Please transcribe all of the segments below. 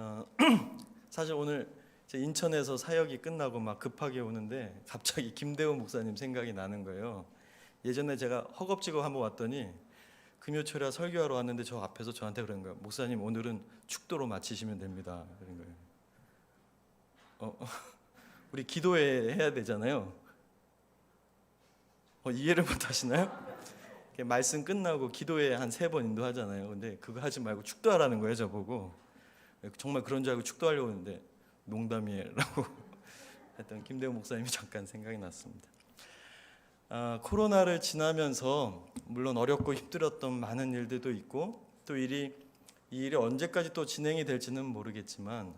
어, 사실 오늘 인천에서 사역이 끝나고 막 급하게 오는데 갑자기 김대호 목사님 생각이 나는 거예요. 예전에 제가 허겁지겁 한번 왔더니 금요초라 설교하러 왔는데 저 앞에서 저한테 그런 거예요. 목사님 오늘은 축도로 마치시면 됩니다. 그런 거예요. 우리 기도회 해야 되잖아요. 이해를 못 하시나요? 말씀 끝나고 기도회 한 3번 인도하잖아요. 근데 그거 하지 말고 축도하라는 거예요, 저보고. 정말 그런 줄 알고 축도하려고 했는데 농담이라고 했던 김대호 목사님이 잠깐 생각이 났습니다. 코로나를 지나면서 물론 어렵고 힘들었던 많은 일들도 있고 또 이 일이 언제까지 또 진행이 될지는 모르겠지만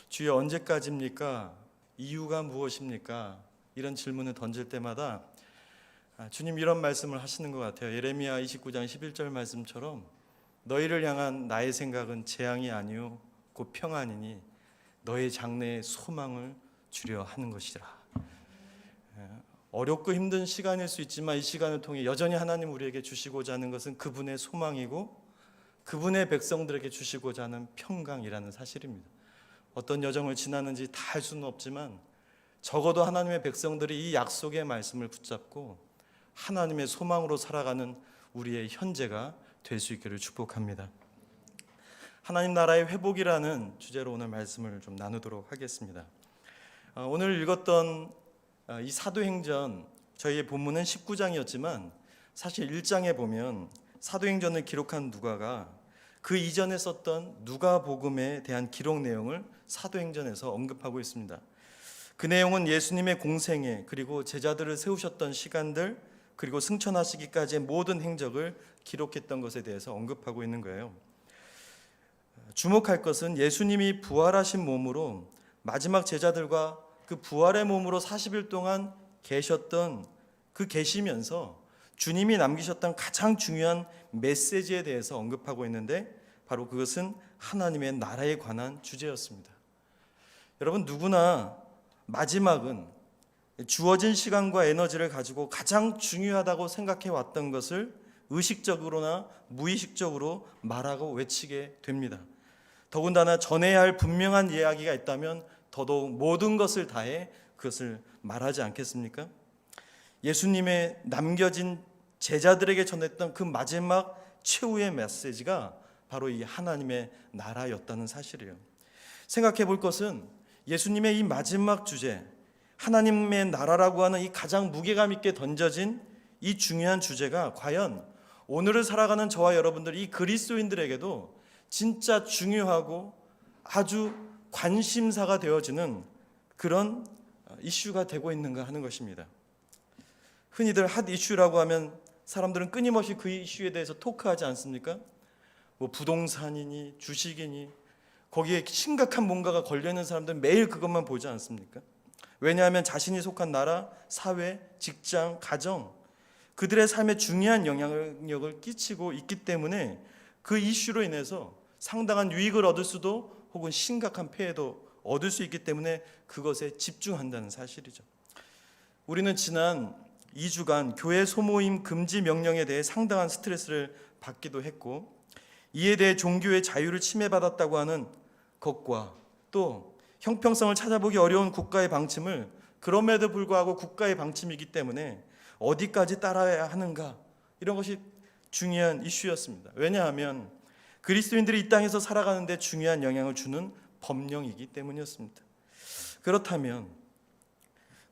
주여 언제까지입니까? 이유가 무엇입니까? 이런 질문을 던질 때마다 주님 이런 말씀을 하시는 것 같아요. 예레미야 29장 11절 말씀처럼 너희를 향한 나의 생각은 재앙이 아니요 곧 평안이니 너의 장래에 소망을 주려 하는 것이라. 어렵고 힘든 시간일 수 있지만 이 시간을 통해 여전히 하나님 우리에게 주시고자 하는 것은 그분의 소망이고 그분의 백성들에게 주시고자 하는 평강이라는 사실입니다. 어떤 여정을 지나는지 다 알 수는 없지만 적어도 하나님의 백성들이 이 약속의 말씀을 붙잡고 하나님의 소망으로 살아가는 우리의 현재가 될 수 있기를 축복합니다. 하나님 나라의 회복이라는 주제로 오늘 말씀을 좀 나누도록 하겠습니다. 오늘 읽었던 이 사도행전, 저희의 본문은 19장이었지만 사실 1장에 보면 사도행전을 기록한 누가가 그 이전에 썼던 누가복음에 대한 기록 내용을 사도행전에서 언급하고 있습니다. 그 내용은 예수님의 공생애 그리고 제자들을 세우셨던 시간들 그리고 승천하시기까지의 모든 행적을 기록했던 것에 대해서 언급하고 있는 거예요. 주목할 것은 예수님이 부활하신 몸으로 마지막 제자들과 그 부활의 몸으로 40일 동안 계셨던 그 계시면서 주님이 남기셨던 가장 중요한 메시지에 대해서 언급하고 있는데 바로 그것은 하나님의 나라에 관한 주제였습니다. 여러분 누구나 마지막은 주어진 시간과 에너지를 가지고 가장 중요하다고 생각해 왔던 것을 의식적으로나 무의식적으로 말하고 외치게 됩니다. 더군다나 전해야 할 분명한 이야기가 있다면 더더욱 모든 것을 다해 그것을 말하지 않겠습니까? 예수님의 남겨진 제자들에게 전했던 그 마지막 최후의 메시지가 바로 이 하나님의 나라였다는 사실이에요. 생각해 볼 것은 예수님의 이 마지막 주제, 하나님의 나라라고 하는 이 가장 무게감 있게 던져진 이 중요한 주제가 과연 오늘을 살아가는 저와 여러분들 이 그리스도인들에게도 진짜 중요하고 아주 관심사가 되어지는 그런 이슈가 되고 있는가 하는 것입니다. 흔히들 핫 이슈라고 하면 사람들은 끊임없이 그 이슈에 대해서 토크하지 않습니까? 뭐 부동산이니 주식이니 거기에 심각한 뭔가가 걸려있는 사람들은 매일 그것만 보지 않습니까? 왜냐하면 자신이 속한 나라, 사회, 직장, 가정 그들의 삶에 중요한 영향력을 끼치고 있기 때문에 그 이슈로 인해서 상당한 유익을 얻을 수도 혹은 심각한 폐해도 얻을 수 있기 때문에 그것에 집중한다는 사실이죠. 우리는 지난 2주간 교회 소모임 금지 명령에 대해 상당한 스트레스를 받기도 했고 이에 대해 종교의 자유를 침해받았다고 하는 것과 또 형평성을 찾아보기 어려운 국가의 방침을 그럼에도 불구하고 국가의 방침이기 때문에 어디까지 따라야 하는가 이런 것이 중요한 이슈였습니다. 왜냐하면 그리스도인들이 이 땅에서 살아가는데 중요한 영향을 주는 법령이기 때문이었습니다. 그렇다면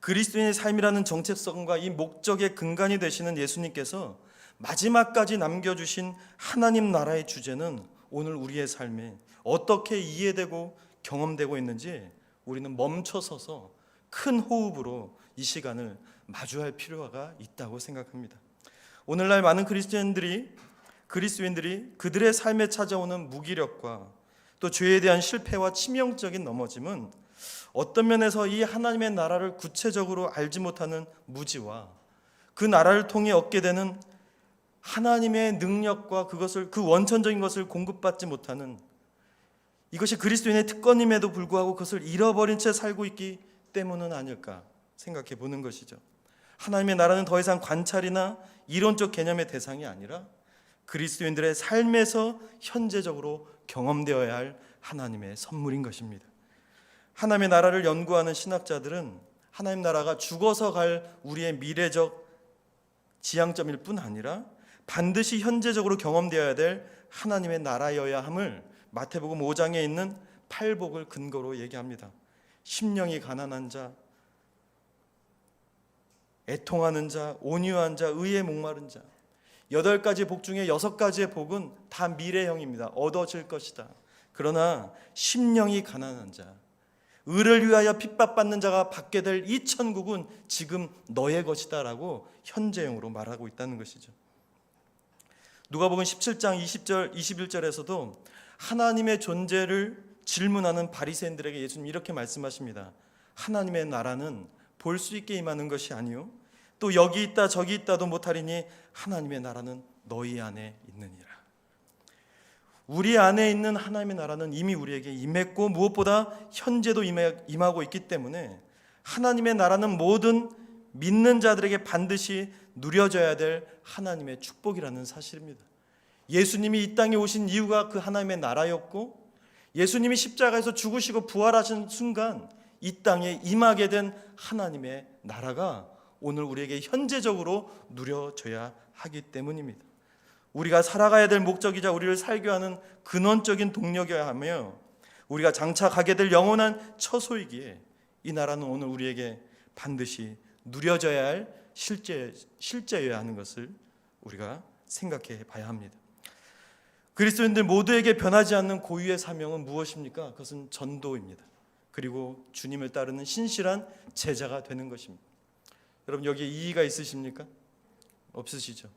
그리스도인의 삶이라는 정체성과 이 목적의 근간이 되시는 예수님께서 마지막까지 남겨주신 하나님 나라의 주제는 오늘 우리의 삶에 어떻게 이해되고 경험되고 있는지 우리는 멈춰서서 큰 호흡으로 이 시간을 마주할 필요가 있다고 생각합니다. 오늘날 많은 그리스도인들이 그들의 삶에 찾아오는 무기력과 또 죄에 대한 실패와 치명적인 넘어짐은 어떤 면에서 이 하나님의 나라를 구체적으로 알지 못하는 무지와 그 나라를 통해 얻게 되는 하나님의 능력과 그 원천적인 것을 공급받지 못하는 이것이 그리스도인의 특권임에도 불구하고 그것을 잃어버린 채 살고 있기 때문은 아닐까 생각해 보는 것이죠. 하나님의 나라는 더 이상 관찰이나 이론적 개념의 대상이 아니라 그리스도인들의 삶에서 현재적으로 경험되어야 할 하나님의 선물인 것입니다. 하나님의 나라를 연구하는 신학자들은 하나님 나라가 죽어서 갈 우리의 미래적 지향점일 뿐 아니라 반드시 현재적으로 경험되어야 될 하나님의 나라여야 함을 마태복음 5장에 있는 팔복을 근거로 얘기합니다. 심령이 가난한 자, 애통하는 자, 온유한 자, 의에 목마른 자, 8가지 복 중에 6가지의 복은 다 미래형입니다. 얻어질 것이다. 그러나 심령이 가난한 자, 의를 위하여 핍박받는 자가 받게 될 이 천국은 지금 너의 것이다 라고 현재형으로 말하고 있다는 것이죠. 누가복음 17장 20절 21절에서도 하나님의 존재를 질문하는 바리새인들에게 예수님이 이렇게 말씀하십니다. 하나님의 나라는 볼 수 있게 임하는 것이 아니요 또 여기 있다 저기 있다도 못하리니 하나님의 나라는 너희 안에 있느니라. 우리 안에 있는 하나님의 나라는 이미 우리에게 임했고 무엇보다 현재도 임하고 있기 때문에 하나님의 나라는 모든 믿는 자들에게 반드시 누려져야 될 하나님의 축복이라는 사실입니다. 예수님이 이 땅에 오신 이유가 그 하나님의 나라였고 예수님이 십자가에서 죽으시고 부활하신 순간 이 땅에 임하게 된 하나님의 나라가 오늘 우리에게 현재적으로 누려져야 하기 때문입니다. 우리가 살아가야 될 목적이자 우리를 살게 하는 근원적인 동력이어야 하며 우리가 장차 가게 될 영원한 처소이기에 이 나라는 오늘 우리에게 반드시 누려져야 할 실제여야 하는 것을 우리가 생각해 봐야 합니다. 그리스도인들 모두에게 변하지 않는 고유의 사명은 무엇입니까? 그것은 전도입니다. 그리고 주님을 따르는 신실한 제자가 되는 것입니다. 여러분 여기에 이의가 있으십니까? 없으시죠?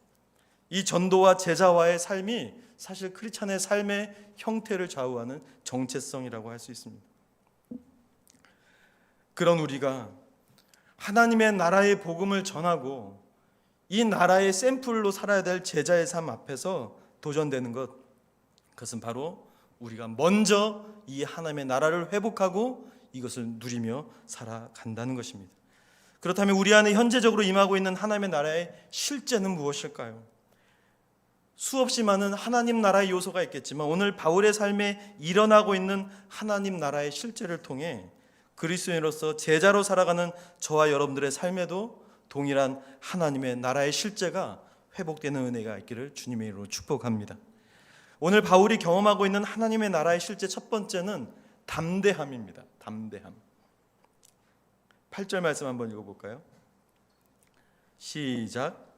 이 전도와 제자와의 삶이 사실 크리스찬의 삶의 형태를 좌우하는 정체성이라고 할 수 있습니다. 그런 우리가 하나님의 나라의 복음을 전하고 이 나라의 샘플로 살아야 될 제자의 삶 앞에서 도전되는 것, 그것은 바로 우리가 먼저 이 하나님의 나라를 회복하고 이것을 누리며 살아간다는 것입니다. 그렇다면 우리 안에 현재적으로 임하고 있는 하나님의 나라의 실제는 무엇일까요? 수없이 많은 하나님 나라의 요소가 있겠지만 오늘 바울의 삶에 일어나고 있는 하나님 나라의 실제를 통해 그리스도인으로서 제자로 살아가는 저와 여러분들의 삶에도 동일한 하나님의 나라의 실제가 회복되는 은혜가 있기를 주님의 이름으로 축복합니다. 오늘 바울이 경험하고 있는 하나님의 나라의 실제 첫 번째는 담대함입니다. 담대함. 8절 말씀 한번 읽어볼까요? 시작.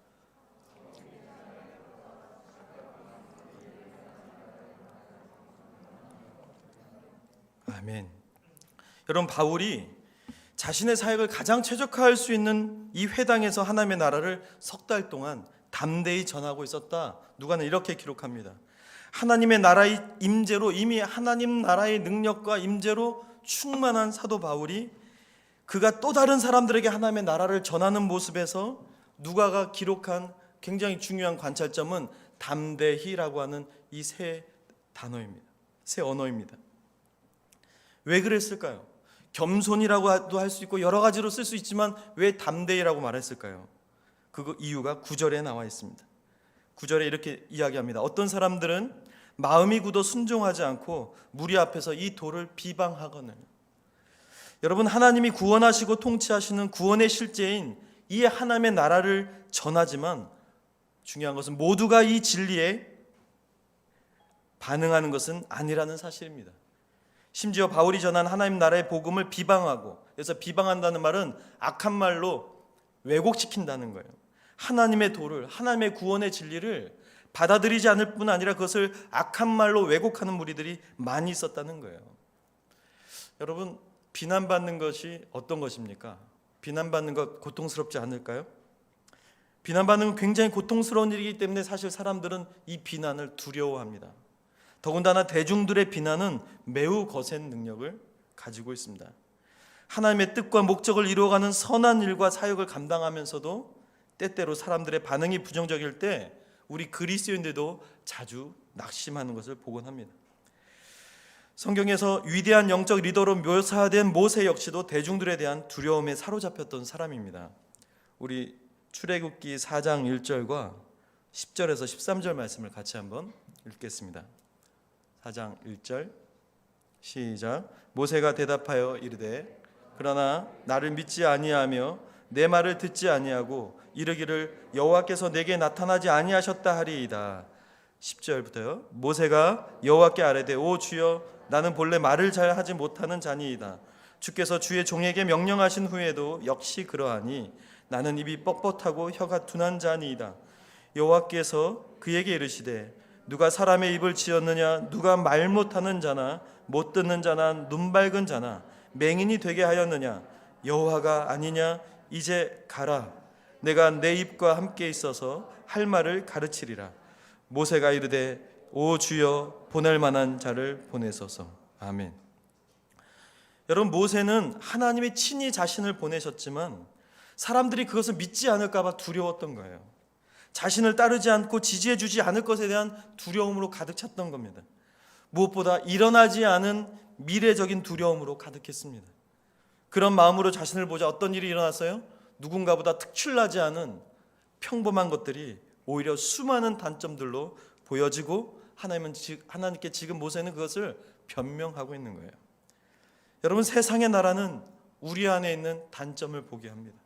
아멘. 여러분 바울이 자신의 사역을 가장 최적화할 수 있는 이 회당에서 하나님의 나라를 석 달 동안 담대히 전하고 있었다. 누가는 이렇게 기록합니다. 하나님의 나라의 임재로 이미 하나님 나라의 능력과 임재로 충만한 사도 바울이 그가 또 다른 사람들에게 하나님의 나라를 전하는 모습에서 누가가 기록한 굉장히 중요한 관찰점은 담대히라고 하는 이 세 단어입니다. 세 언어입니다. 왜 그랬을까요? 겸손이라고도 할 수 있고 여러 가지로 쓸 수 있지만 왜 담대히라고 말했을까요? 그 이유가 9절에 나와 있습니다. 9절에 이렇게 이야기합니다. 어떤 사람들은 마음이 굳어 순종하지 않고 무리 앞에서 이 돌을 비방하거늘. 여러분 하나님이 구원하시고 통치하시는 구원의 실제인 이 하나님의 나라를 전하지만 중요한 것은 모두가 이 진리에 반응하는 것은 아니라는 사실입니다. 심지어 바울이 전한 하나님 나라의 복음을 비방하고, 그래서 비방한다는 말은 악한 말로 왜곡시킨다는 거예요. 하나님의 도를, 하나님의 구원의 진리를 받아들이지 않을 뿐 아니라 그것을 악한 말로 왜곡하는 무리들이 많이 있었다는 거예요. 여러분 비난받는 것이 어떤 것입니까? 비난받는 것 고통스럽지 않을까요? 비난받는 건 굉장히 고통스러운 일이기 때문에 사실 사람들은 이 비난을 두려워합니다. 더군다나 대중들의 비난은 매우 거센 능력을 가지고 있습니다. 하나님의 뜻과 목적을 이루어가는 선한 일과 사역을 감당하면서도 때때로 사람들의 반응이 부정적일 때 우리 그리스도인들도 자주 낙심하는 것을 보곤 합니다. 성경에서 위대한 영적 리더로 묘사된 모세 역시도 대중들에 대한 두려움에 사로잡혔던 사람입니다. 우리 출애굽기 4장 1절과 10절에서 13절 말씀을 같이 한번 읽겠습니다. 4장 1절 시작. 모세가 대답하여 이르되 그러나 나를 믿지 아니하며 내 말을 듣지 아니하고 이르기를 여호와께서 내게 나타나지 아니하셨다 하리이다. 10절부터요. 모세가 여호와께 아뢰되 오 주여 나는 본래 말을 잘 하지 못하는 자니이다. 주께서 주의 종에게 명령하신 후에도 역시 그러하니 나는 입이 뻣뻣하고 혀가 둔한 자니이다. 여호와께서 그에게 이르시되 누가 사람의 입을 지었느냐 누가 말 못하는 자나 못 듣는 자나 눈 밝은 자나 맹인이 되게 하였느냐 여호와가 아니냐. 이제 가라. 내가 내 입과 함께 있어서 할 말을 가르치리라. 모세가 이르되 오 주여 보낼 만한 자를 보내소서. 아멘. 여러분, 모세는 하나님이 친히 자신을 보내셨지만 사람들이 그것을 믿지 않을까 봐 두려웠던 거예요. 자신을 따르지 않고 지지해 주지 않을 것에 대한 두려움으로 가득 찼던 겁니다. 무엇보다 일어나지 않은 미래적인 두려움으로 가득했습니다. 그런 마음으로 자신을 보자 어떤 일이 일어났어요? 누군가보다 특출나지 않은 평범한 것들이 오히려 수많은 단점들로 보여지고 하나님께 지금 모세는 그것을 변명하고 있는 거예요. 여러분, 세상의 나라는 우리 안에 있는 단점을 보게 합니다.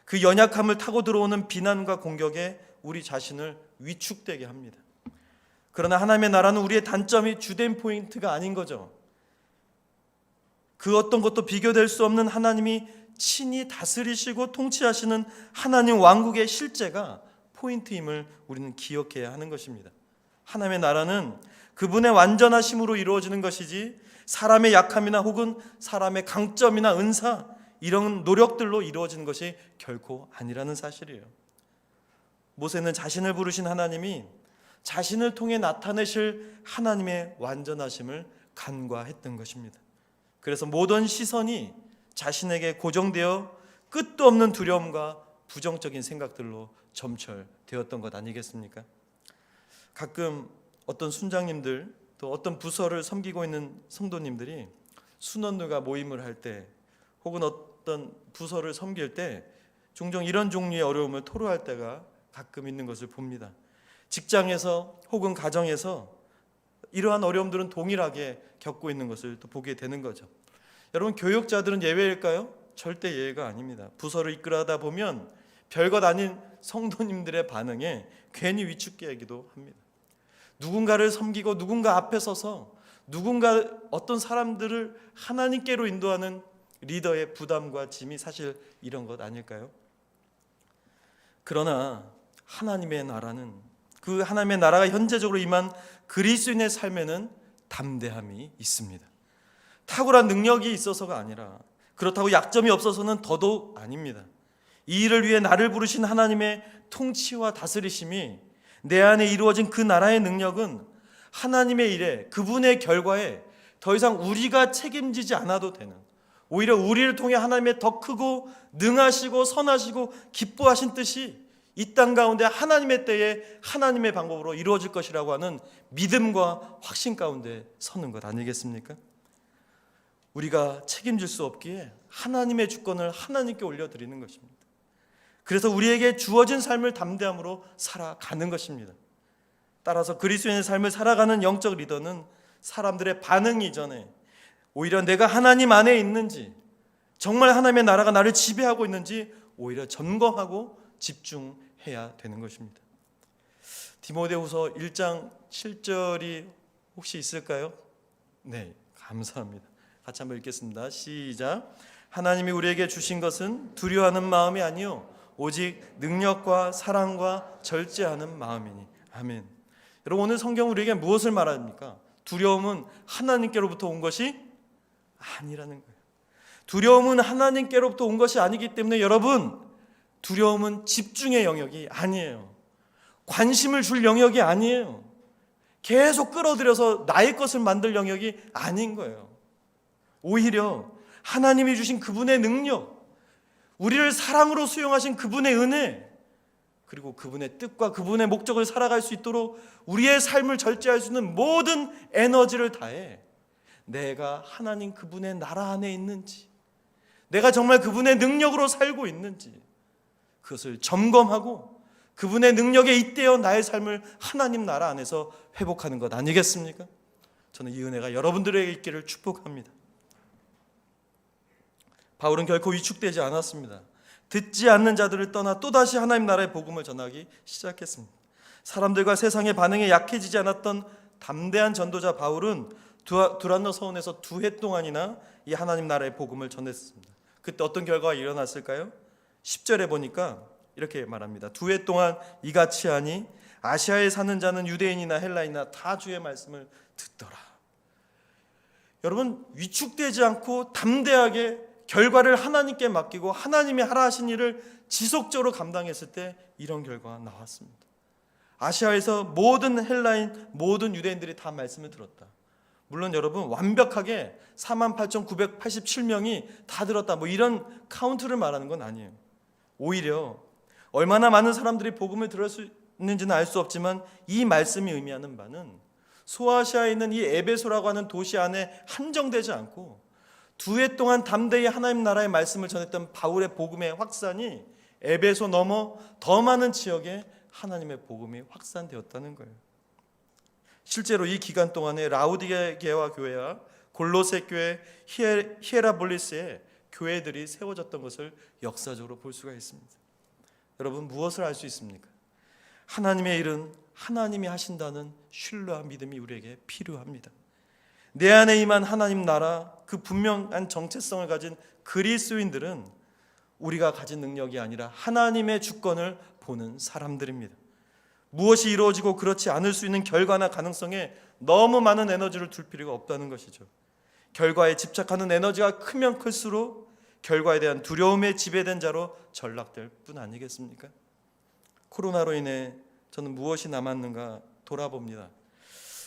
그 연약함을 타고 들어오는 비난과 공격에 우리 자신을 위축되게 합니다. 그러나 하나님의 나라는 우리의 단점이 주된 포인트가 아닌 거죠. 그 어떤 것도 비교될 수 없는 하나님이 친히 다스리시고 통치하시는 하나님 왕국의 실제가 포인트임을 우리는 기억해야 하는 것입니다. 하나님의 나라는 그분의 완전하심으로 이루어지는 것이지 사람의 약함이나 혹은 사람의 강점이나 은사 이런 노력들로 이루어지는 것이 결코 아니라는 사실이에요. 모세는 자신을 부르신 하나님이 자신을 통해 나타내실 하나님의 완전하심을 간과했던 것입니다. 그래서 모든 시선이 자신에게 고정되어 끝도 없는 두려움과 부정적인 생각들로 점철되었던 것 아니겠습니까? 가끔 어떤 순장님들 또 어떤 부서를 섬기고 있는 성도님들이 순원들과 모임을 할 때 혹은 어떤 부서를 섬길 때 종종 이런 종류의 어려움을 토로할 때가 가끔 있는 것을 봅니다. 직장에서 혹은 가정에서 이러한 어려움들은 동일하게 겪고 있는 것을 또 보게 되는 거죠. 여러분, 교육자들은 예외일까요? 절대 예외가 아닙니다. 부서를 이끌어가다 보면 별것 아닌 성도님들의 반응에 괜히 위축되기도 합니다. 누군가를 섬기고 누군가 앞에 서서 누군가 어떤 사람들을 하나님께로 인도하는 리더의 부담과 짐이 사실 이런 것 아닐까요? 그러나 하나님의 나라는 그 하나님의 나라가 현재적으로 임한 그리스도인의 삶에는 담대함이 있습니다. 탁월한 능력이 있어서가 아니라 그렇다고 약점이 없어서는 더더욱 아닙니다. 이 일을 위해 나를 부르신 하나님의 통치와 다스리심이 내 안에 이루어진 그 나라의 능력은 하나님의 일에 그분의 결과에 더 이상 우리가 책임지지 않아도 되는, 오히려 우리를 통해 하나님의 더 크고 능하시고 선하시고 기뻐하신 뜻이 이 땅 가운데 하나님의 때에 하나님의 방법으로 이루어질 것이라고 하는 믿음과 확신 가운데 서는 것 아니겠습니까? 우리가 책임질 수 없기에 하나님의 주권을 하나님께 올려드리는 것입니다. 그래서 우리에게 주어진 삶을 담대함으로 살아가는 것입니다. 따라서 그리스도인의 삶을 살아가는 영적 리더는 사람들의 반응 이전에 오히려 내가 하나님 안에 있는지, 정말 하나님의 나라가 나를 지배하고 있는지 오히려 점검하고 집중해야 되는 것입니다. 디모데후서 1장 7절이 혹시 있을까요? 네, 감사합니다. 같이 한번 읽겠습니다. 시작. 하나님이 우리에게 주신 것은 두려워하는 마음이 아니요 오직 능력과 사랑과 절제하는 마음이니. 아멘. 여러분, 오늘 성경은 우리에게 무엇을 말합니까? 두려움은 하나님께로부터 온 것이 아니라는 거예요. 두려움은 하나님께로부터 온 것이 아니기 때문에 여러분, 두려움은 집중의 영역이 아니에요. 관심을 줄 영역이 아니에요. 계속 끌어들여서 나의 것을 만들 영역이 아닌 거예요. 오히려 하나님이 주신 그분의 능력, 우리를 사랑으로 수용하신 그분의 은혜, 그리고 그분의 뜻과 그분의 목적을 살아갈 수 있도록 우리의 삶을 절제할 수 있는 모든 에너지를 다해 내가 하나님 그분의 나라 안에 있는지, 내가 정말 그분의 능력으로 살고 있는지 그것을 점검하고 그분의 능력에 잇대어 나의 삶을 하나님 나라 안에서 회복하는 것 아니겠습니까? 저는 이 은혜가 여러분들에게 있기를 축복합니다. 바울은 결코 위축되지 않았습니다. 듣지 않는 자들을 떠나 또다시 하나님 나라의 복음을 전하기 시작했습니다. 사람들과 세상의 반응에 약해지지 않았던 담대한 전도자 바울은 두란노 서원에서 2해 동안이나 이 하나님 나라의 복음을 전했습니다. 그때 어떤 결과가 일어났을까요? 10절에 보니까 이렇게 말합니다. 2해 동안 이같이 하니 아시아에 사는 자는 유대인이나 헬라인이나 다 주의 말씀을 듣더라. 여러분, 위축되지 않고 담대하게 결과를 하나님께 맡기고 하나님이 하라 하신 일을 지속적으로 감당했을 때 이런 결과가 나왔습니다. 아시아에서 모든 헬라인, 모든 유대인들이 다 말씀을 들었다. 물론 여러분, 완벽하게 48,987명이 다 들었다, 이런 카운트를 말하는 건 아니에요. 오히려 얼마나 많은 사람들이 복음을 들었는지는 알 수 없지만 이 말씀이 의미하는 바는 소아시아에 있는 이 에베소라고 하는 도시 안에 한정되지 않고 2해 동안 담대히 하나님 나라의 말씀을 전했던 바울의 복음의 확산이 에베소 넘어 더 많은 지역에 하나님의 복음이 확산되었다는 거예요. 실제로 이 기간 동안에 라우디게와 교회와 골로새 교회, 히에라볼리스의 교회들이 세워졌던 것을 역사적으로 볼 수가 있습니다. 여러분, 무엇을 알 수 있습니까? 하나님의 일은 하나님이 하신다는 신뢰와 믿음이 우리에게 필요합니다. 내 안에 임한 하나님 나라, 그 분명한 정체성을 가진 그리스도인들은 우리가 가진 능력이 아니라 하나님의 주권을 보는 사람들입니다. 무엇이 이루어지고 그렇지 않을 수 있는 결과나 가능성에 너무 많은 에너지를 둘 필요가 없다는 것이죠. 결과에 집착하는 에너지가 크면 클수록 결과에 대한 두려움에 지배된 자로 전락될 뿐 아니겠습니까? 코로나로 인해 저는 무엇이 남았는가 돌아봅니다.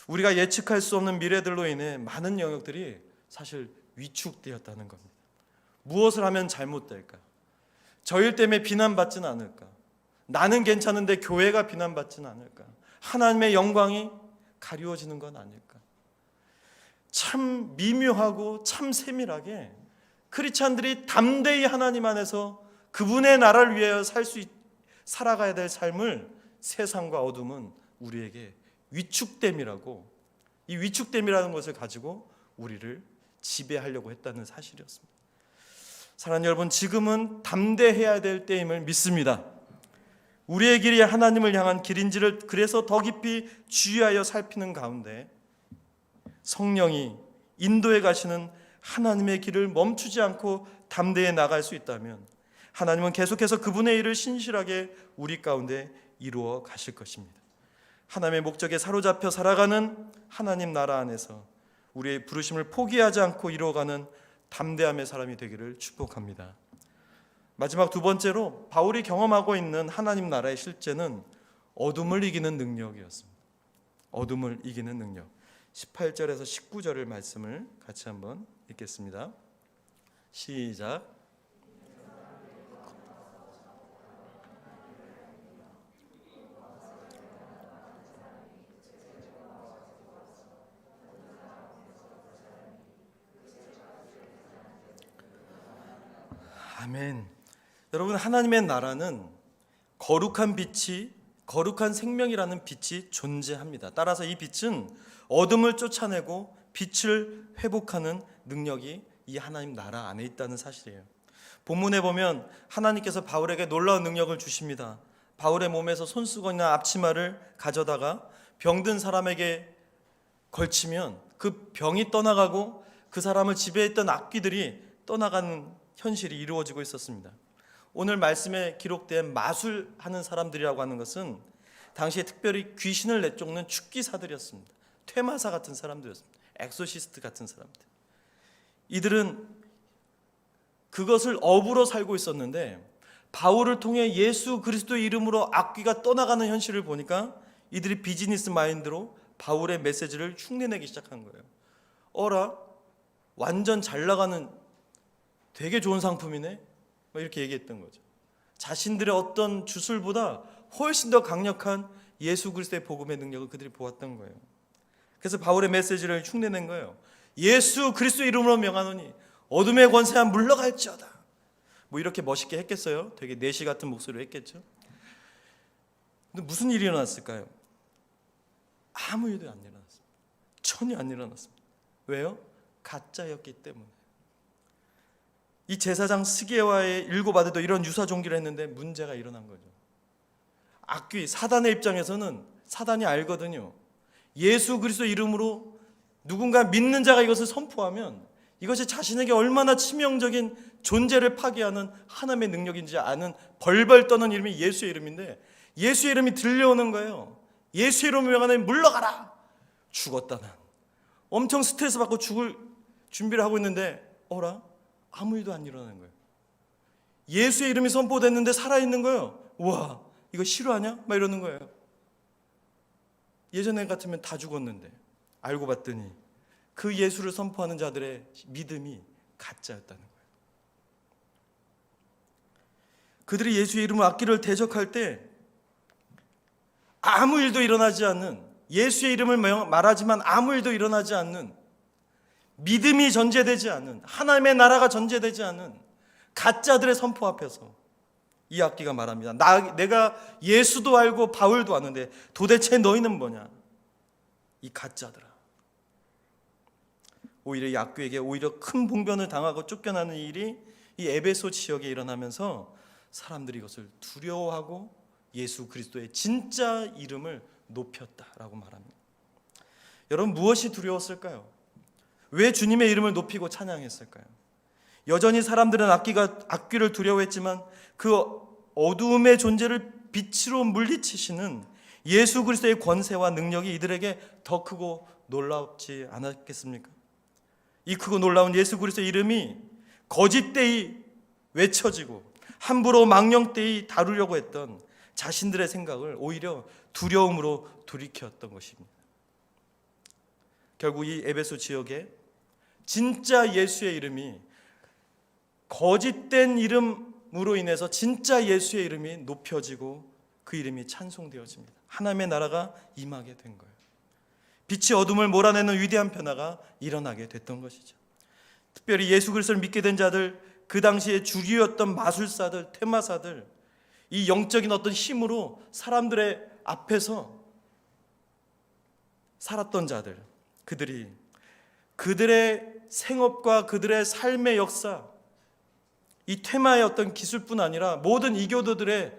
우리가 예측할 수 없는 미래들로 인해 많은 영역들이 사실 위축되었다는 겁니다. 무엇을 하면 잘못될까? 저 일 때문에 비난받지는 않을까? 나는 괜찮은데 교회가 비난받지는 않을까? 하나님의 영광이 가리워지는 건 아닐까? 참 미묘하고 참 세밀하게 크리스찬들이 담대히 하나님 안에서 그분의 나라를 위하여 살아가야 될 삶을 세상과 어둠은 우리에게 위축됨이라고, 이 위축됨이라는 것을 가지고 우리를 지배하려고 했다는 사실이었습니다. 사랑하는 여러분, 지금은 담대해야 될 때임을 믿습니다. 우리의 길이 하나님을 향한 길인지를 그래서 더 깊이 주의하여 살피는 가운데 성령이 인도해 가시는 하나님의 길을 멈추지 않고 담대해 나갈 수 있다면 하나님은 계속해서 그분의 일을 신실하게 우리 가운데 이루어 가실 것입니다. 하나님의 목적에 사로잡혀 살아가는 하나님 나라 안에서 우리의 부르심을 포기하지 않고 이루어가는 담대함의 사람이 되기를 축복합니다. 마지막 2번째로 바울이 경험하고 있는 하나님 나라의 실제는 어둠을 이기는 능력이었습니다. 어둠을 이기는 능력. 18절에서 19절의 말씀을 같이 한번 읽겠습니다. 시작. 아멘. 여러분, 하나님의 나라는 거룩한 빛이, 거룩한 생명이라는 빛이 존재합니다. 따라서 이 빛은 어둠을 쫓아내고 빛을 회복하는 능력이 이 하나님 나라 안에 있다는 사실이에요. 본문에 보면 하나님께서 바울에게 놀라운 능력을 주십니다. 바울의 몸에서 손수건이나 앞치마를 가져다가 병든 사람에게 걸치면 그 병이 떠나가고 그 사람을 지배했던 악귀들이 떠나가는 현실이 이루어지고 있었습니다. 오늘 말씀에 기록된 마술하는 사람들이라고 하는 것은 당시에 특별히 귀신을 내쫓는 축기사들이었습니다. 퇴마사 같은 사람들이었습니다. 엑소시스트 같은 사람들. 이들은 그것을 업으로 살고 있었는데 바울을 통해 예수 그리스도의 이름으로 악귀가 떠나가는 현실을 보니까 이들이 비즈니스 마인드로 바울의 메시지를 흉내내기 시작한 거예요. 어라? 완전 잘 나가는 되게 좋은 상품이네? 이렇게 얘기했던 거죠. 자신들의 어떤 주술보다 훨씬 더 강력한 예수 그리스도의 복음의 능력을 그들이 보았던 거예요. 그래서 바울의 메시지를 흉내낸 거예요. 예수 그리스도 이름으로 명하노니 어둠의 권세가 물러갈지어다. 이렇게 멋있게 했겠어요? 되게 내시 같은 목소리로 했겠죠? 근데 무슨 일이 일어났을까요? 아무 일도 안 일어났습니다. 전혀 안 일어났습니다. 왜요? 가짜였기 때문에. 이 제사장 스게와의 일곱 아들도 이런 유사 종기를 했는데 문제가 일어난 거죠. 악귀, 사단의 입장에서는 사단이 알거든요. 예수 그리스도 이름으로 누군가 믿는 자가 이것을 선포하면 이것이 자신에게 얼마나 치명적인 존재를 파괴하는 하나님의 능력인지 아는 벌벌 떠는 이름이 예수의 이름인데, 예수의 이름이 들려오는 거예요. 예수의 이름을 명하는 물러가라. 죽었다. 난 엄청 스트레스 받고 죽을 준비를 하고 있는데 어라? 아무 일도 안 일어나는 거예요. 예수의 이름이 선포됐는데 살아있는 거예요. 우와, 이거 실화냐? 막 이러는 거예요. 예전에 같으면 다 죽었는데 알고 봤더니 그 예수를 선포하는 자들의 믿음이 가짜였다는 거예요. 그들이 예수의 이름으로 악기를 대적할 때 아무 일도 일어나지 않는, 예수의 이름을 말하지만 아무 일도 일어나지 않는, 믿음이 전제되지 않는, 하나님의 나라가 전제되지 않는 가짜들의 선포 앞에서 이 악기가 말합니다. 내가 예수도 알고 바울도 아는데 도대체 너희는 뭐냐? 이 가짜들아. 오히려 이 악귀에게 오히려 큰 봉변을 당하고 쫓겨나는 일이 이 에베소 지역에 일어나면서 사람들이 이것을 두려워하고 예수 그리스도의 진짜 이름을 높였다라고 말합니다. 여러분, 무엇이 두려웠을까요? 왜 주님의 이름을 높이고 찬양했을까요? 여전히 사람들은 악귀를 두려워했지만 그 어두움의 존재를 빛으로 물리치시는 예수 그리스도의 권세와 능력이 이들에게 더 크고 놀랍지 않았겠습니까? 이 크고 놀라운 예수 그리스도의 이름이 거짓되이 외쳐지고 함부로 망령되이 다루려고 했던 자신들의 생각을 오히려 두려움으로 돌이켰던 것입니다. 결국 이 에베소 지역에 진짜 예수의 이름이 거짓된 이름으로 인해서 진짜 예수의 이름이 높여지고 그 이름이 찬송되어집니다. 하나님의 나라가 임하게 된 거예요. 빛이 어둠을 몰아내는 위대한 변화가 일어나게 됐던 것이죠. 특별히 예수 그리스도를 믿게 된 자들, 그 당시에 주류였던 마술사들, 퇴마사들, 이 영적인 어떤 힘으로 사람들의 앞에서 살았던 자들, 그들이 그들의 생업과 그들의 삶의 역사, 이 퇴마의 어떤 기술뿐 아니라 모든 이교도들의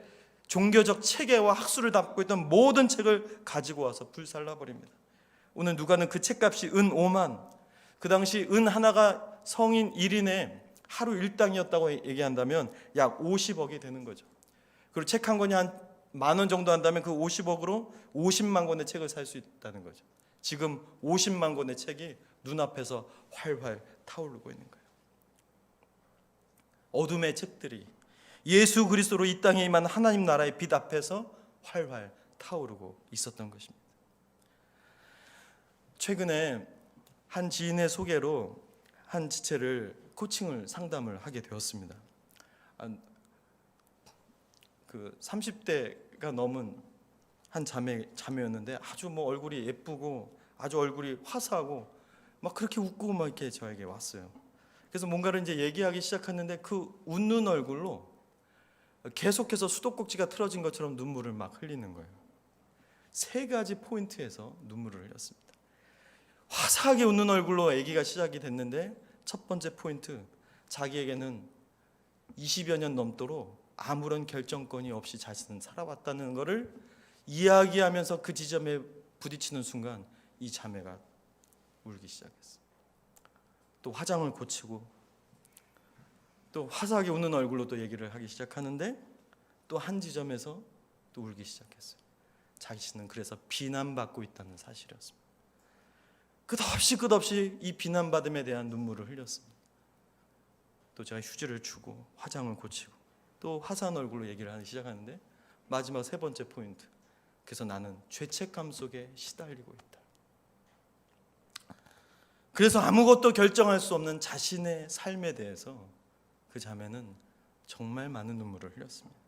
종교적 체계와 학술을 담고 있던 모든 책을 가지고 와서 불살라버립니다. 오늘 누가는 그 책값이 은 5만, 그 당시 은 하나가 성인 1인의 하루 일당이었다고 얘기한다면 약 50억이 되는 거죠. 그리고 책 한 권이 한 10,000원 정도 한다면 그 50억으로 50만 권의 책을 살 수 있다는 거죠. 지금 50만 권의 책이 눈앞에서 활활 타오르고 있는 거예요. 어둠의 책들이 예수 그리스도로 이 땅에 임한 하나님 나라의 빛 앞에서 활활 타오르고 있었던 것입니다. 최근에 한 지인의 소개로 한 지체를 코칭을 상담을 하게 되었습니다. 그 30대가 넘은 한 자매였는데 아주 얼굴이 예쁘고 아주 얼굴이 화사하고 막 그렇게 웃고 막 이렇게 저에게 왔어요. 그래서 뭔가를 이제 얘기하기 시작했는데 그 웃는 얼굴로 계속해서 수도꼭지가 틀어진 것처럼 눈물을 막 흘리는 거예요. 3가지 포인트에서 눈물을 흘렸습니다. 화사하게 웃는 얼굴로 얘기가 시작이 됐는데 첫 번째 포인트, 자기에게는 20여 년 넘도록 아무런 결정권이 없이 자신은 살아왔다는 것을 이야기하면서 그 지점에 부딪히는 순간 이 자매가 울기 시작했어요. 또 화장을 고치고 또 화사하게 웃는 얼굴로 또 얘기를 하기 시작하는데 또 한 지점에서 또 울기 시작했어요. 자신은 그래서 비난받고 있다는 사실이었습니다. 끝없이 이 비난받음에 대한 눈물을 흘렸습니다. 또 제가 휴지를 주고 화장을 고치고 또 화사한 얼굴로 얘기를 하기 시작하는데 마지막 3번째 포인트, 그래서 나는 죄책감 속에 시달리고 있다. 그래서 아무것도 결정할 수 없는 자신의 삶에 대해서 그 자매는 정말 많은 눈물을 흘렸습니다.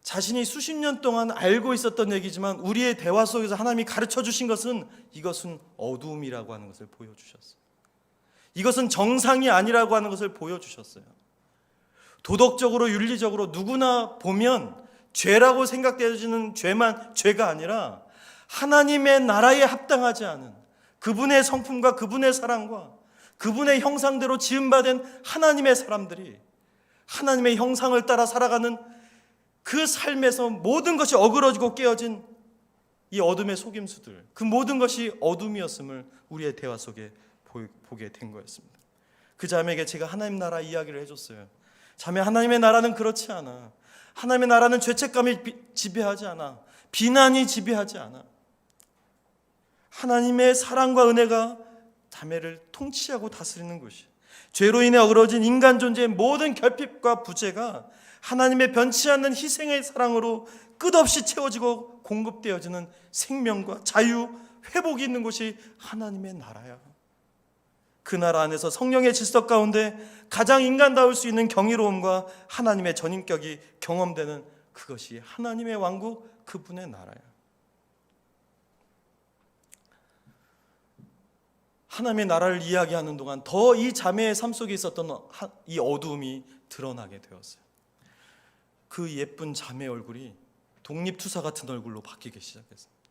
자신이 수십 년 동안 알고 있었던 얘기지만 우리의 대화 속에서 하나님이 가르쳐 주신 것은 이것은 어두움이라고 하는 것을 보여주셨어요. 이것은 정상이 아니라고 하는 것을 보여주셨어요. 도덕적으로 윤리적으로 누구나 보면 죄라고 생각되어지는 죄만 죄가 아니라 하나님의 나라에 합당하지 않은 그분의 성품과 그분의 사랑과 그분의 형상대로 지음받은 하나님의 사람들이 하나님의 형상을 따라 살아가는 그 삶에서 모든 것이 어그러지고 깨어진 이 어둠의 속임수들, 그 모든 것이 어둠이었음을 우리의 대화 속에 보게 된 거였습니다. 그 자매에게 제가 하나님 나라 이야기를 해줬어요. 자매, 하나님의 나라는 그렇지 않아. 하나님의 나라는 죄책감이 지배하지 않아. 비난이 지배하지 않아. 하나님의 사랑과 은혜가 자매를 통치하고 다스리는 것이, 죄로 인해 어그러진 인간 존재의 모든 결핍과 부재가 하나님의 변치 않는 희생의 사랑으로 끝없이 채워지고 공급되어지는 생명과 자유, 회복이 있는 곳이 하나님의 나라야. 그 나라 안에서 성령의 질서 가운데 가장 인간다울 수 있는 경이로움과 하나님의 전인격이 경험되는 그것이 하나님의 왕국, 그분의 나라야. 하나님의 나라를 이야기하는 동안 더 이 자매의 삶 속에 있었던 이 어두움이 드러나게 되었어요. 그 예쁜 자매 얼굴이 독립투사 같은 얼굴로 바뀌기 시작했습니다.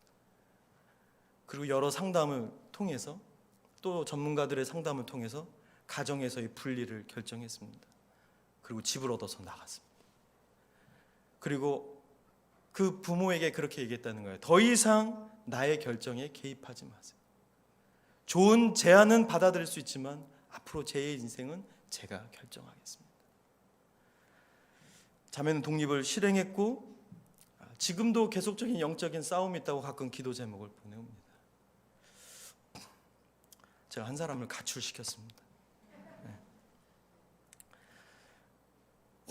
그리고 여러 상담을 통해서, 또 전문가들의 상담을 통해서 가정에서의 분리를 결정했습니다. 그리고 집을 얻어서 나갔습니다. 그리고 그 부모에게 그렇게 얘기했다는 거예요. 더 이상 나의 결정에 개입하지 마세요. 좋은 제안은 받아들일 수 있지만 앞으로 제 인생은 제가 결정하겠습니다. 자매는 독립을 실행했고 지금도 계속적인 영적인 싸움이 있다고 가끔 기도 제목을 보내옵니다. 제가 한 사람을 가출시켰습니다.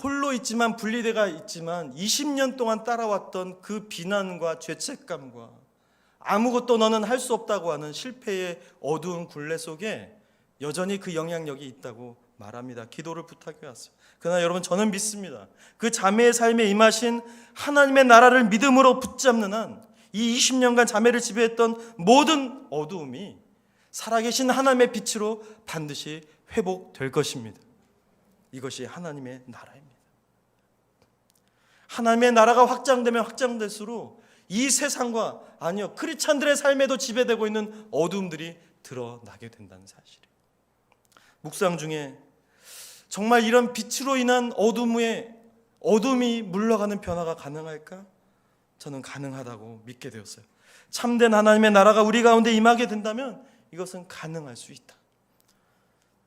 홀로 있지만, 분리되어 있지만 20년 동안 따라왔던 그 비난과 죄책감과 아무것도 너는 할 수 없다고 하는 실패의 어두운 굴레 속에 여전히 그 영향력이 있다고 말합니다. 기도를 부탁해 왔어요. 그러나 여러분, 저는 믿습니다. 그 자매의 삶에 임하신 하나님의 나라를 믿음으로 붙잡는 한 이 20년간 자매를 지배했던 모든 어두움이 살아계신 하나님의 빛으로 반드시 회복될 것입니다. 이것이 하나님의 나라입니다. 하나님의 나라가 확장되면 확장될수록 이 세상과, 아니요, 크리스찬들의 삶에도 지배되고 있는 어두움들이 드러나게 된다는 사실이에요. 묵상 중에 정말 이런 빛으로 인한 어둠이 물러가는 변화가 가능할까? 저는 가능하다고 믿게 되었어요. 참된 하나님의 나라가 우리 가운데 임하게 된다면 이것은 가능할 수 있다.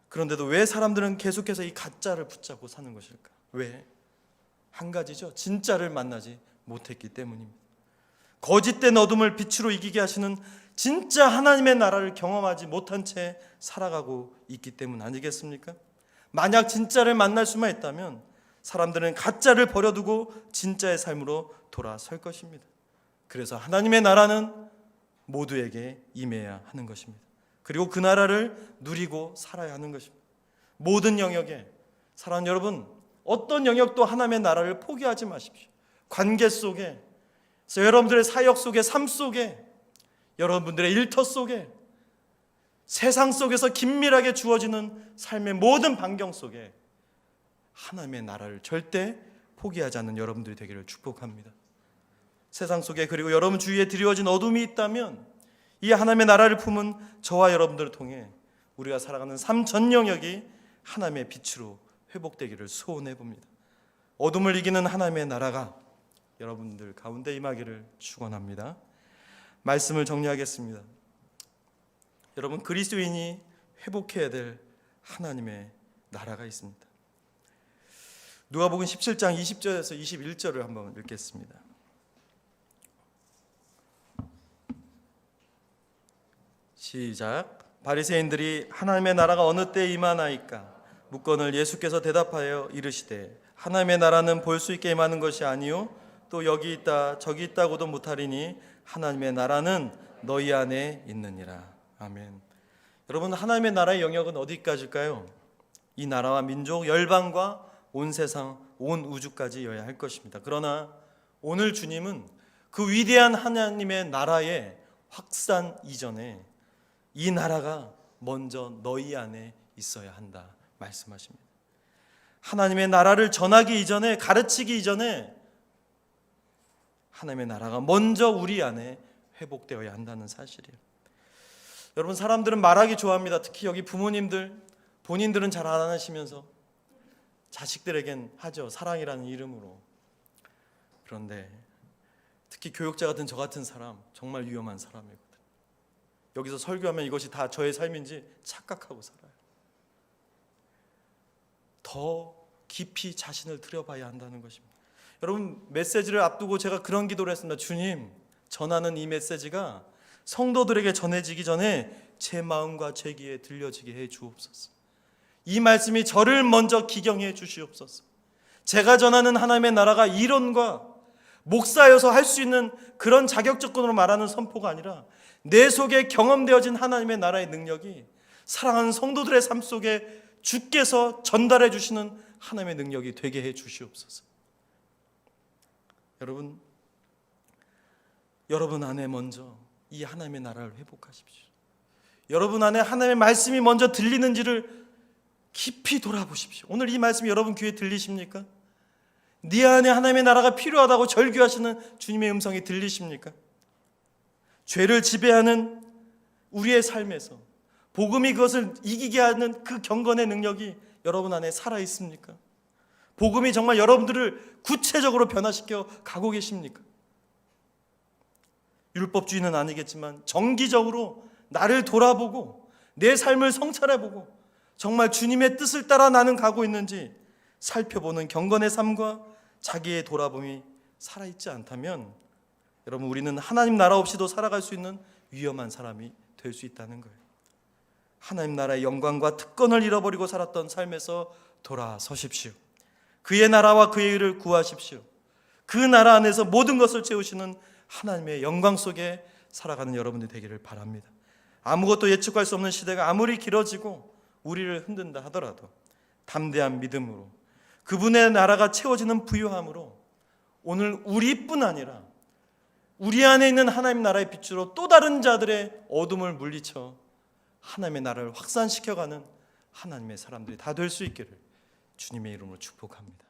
그런데도 왜 사람들은 계속해서 이 가짜를 붙잡고 사는 것일까? 왜? 한 가지죠. 진짜를 만나지 못했기 때문입니다. 거짓된 어둠을 빛으로 이기게 하시는 진짜 하나님의 나라를 경험하지 못한 채 살아가고 있기 때문 아니겠습니까? 만약 진짜를 만날 수만 있다면 사람들은 가짜를 버려두고 진짜의 삶으로 돌아설 것입니다. 그래서 하나님의 나라는 모두에게 임해야 하는 것입니다. 그리고 그 나라를 누리고 살아야 하는 것입니다. 모든 영역에, 사랑하는 여러분, 어떤 영역도 하나님의 나라를 포기하지 마십시오. 관계 속에, 여러분들의 사역 속에, 삶 속에, 여러분들의 일터 속에, 세상 속에서 긴밀하게 주어지는 삶의 모든 반경 속에 하나님의 나라를 절대 포기하지 않는 여러분들이 되기를 축복합니다. 세상 속에, 그리고 여러분 주위에 드리워진 어둠이 있다면 이 하나님의 나라를 품은 저와 여러분들을 통해 우리가 살아가는 삶 전 영역이 하나님의 빛으로 회복되기를 소원해 봅니다. 어둠을 이기는 하나님의 나라가 여러분들 가운데 임하기를 축원합니다. 말씀을 정리하겠습니다. 여러분, 그리스도인이 회복해야 될 하나님의 나라가 있습니다. 누가복음 17장 20절에서 21절을 한번 읽겠습니다. 시작. 바리새인들이 하나님의 나라가 어느 때에 임하나이까 묻건을 예수께서 대답하여 이르시되 하나님의 나라는 볼 수 있게 임하는 것이 아니요 또 여기 있다 저기 있다고도 못하리니 하나님의 나라는 너희 안에 있느니라. 아멘. 여러분, 하나님의 나라의 영역은 어디까지일까요? 이 나라와 민족, 열방과 온 세상, 온 우주까지여야 할 것입니다. 그러나 오늘 주님은 그 위대한 하나님의 나라의 확산 이전에 이 나라가 먼저 너희 안에 있어야 한다 말씀하십니다. 하나님의 나라를 전하기 이전에, 가르치기 이전에 하나님의 나라가 먼저 우리 안에 회복되어야 한다는 사실이에요. 여러분, 사람들은 말하기 좋아합니다. 특히 여기 부모님들, 본인들은 잘 안 하시면서 자식들에겐 하죠. 사랑이라는 이름으로. 그런데 특히 교육자 같은 저 같은 사람, 정말 위험한 사람이거든. 여기서 설교하면 이것이 다 저의 삶인지 착각하고 살아요. 더 깊이 자신을 들여봐야 한다는 것입니다. 여러분, 메시지를 앞두고 제가 그런 기도를 했습니다. 주님, 전하는 이 메시지가 성도들에게 전해지기 전에 제 마음과 제 귀에 들려지게 해 주옵소서. 이 말씀이 저를 먼저 기경해 주시옵소서. 제가 전하는 하나님의 나라가 이론과 목사여서 할 수 있는 그런 자격 조건으로 말하는 선포가 아니라 내 속에 경험되어진 하나님의 나라의 능력이 사랑하는 성도들의 삶 속에 주께서 전달해 주시는 하나님의 능력이 되게 해 주시옵소서. 여러분 안에 먼저 이 하나님의 나라를 회복하십시오. 여러분 안에 하나님의 말씀이 먼저 들리는지를 깊이 돌아보십시오. 오늘 이 말씀이 여러분 귀에 들리십니까? 네 안에 하나님의 나라가 필요하다고 절규하시는 주님의 음성이 들리십니까? 죄를 지배하는 우리의 삶에서 복음이 그것을 이기게 하는 그 경건의 능력이 여러분 안에 살아 있습니까? 복음이 정말 여러분들을 구체적으로 변화시켜 가고 계십니까? 율법주의는 아니겠지만 정기적으로 나를 돌아보고 내 삶을 성찰해보고 정말 주님의 뜻을 따라 나는 가고 있는지 살펴보는 경건의 삶과 자기의 돌아봄이 살아있지 않다면 여러분, 우리는 하나님 나라 없이도 살아갈 수 있는 위험한 사람이 될 수 있다는 거예요. 하나님 나라의 영광과 특권을 잃어버리고 살았던 삶에서 돌아서십시오. 그의 나라와 그의 의를 구하십시오. 그 나라 안에서 모든 것을 채우시는 하나님의 영광 속에 살아가는 여러분들이 되기를 바랍니다. 아무것도 예측할 수 없는 시대가 아무리 길어지고 우리를 흔든다 하더라도 담대한 믿음으로 그분의 나라가 채워지는 부요함으로 오늘 우리뿐 아니라 우리 안에 있는 하나님 나라의 빛으로 또 다른 자들의 어둠을 물리쳐 하나님의 나라를 확산시켜가는 하나님의 사람들이 다 될 수 있기를 주님의 이름으로 축복합니다.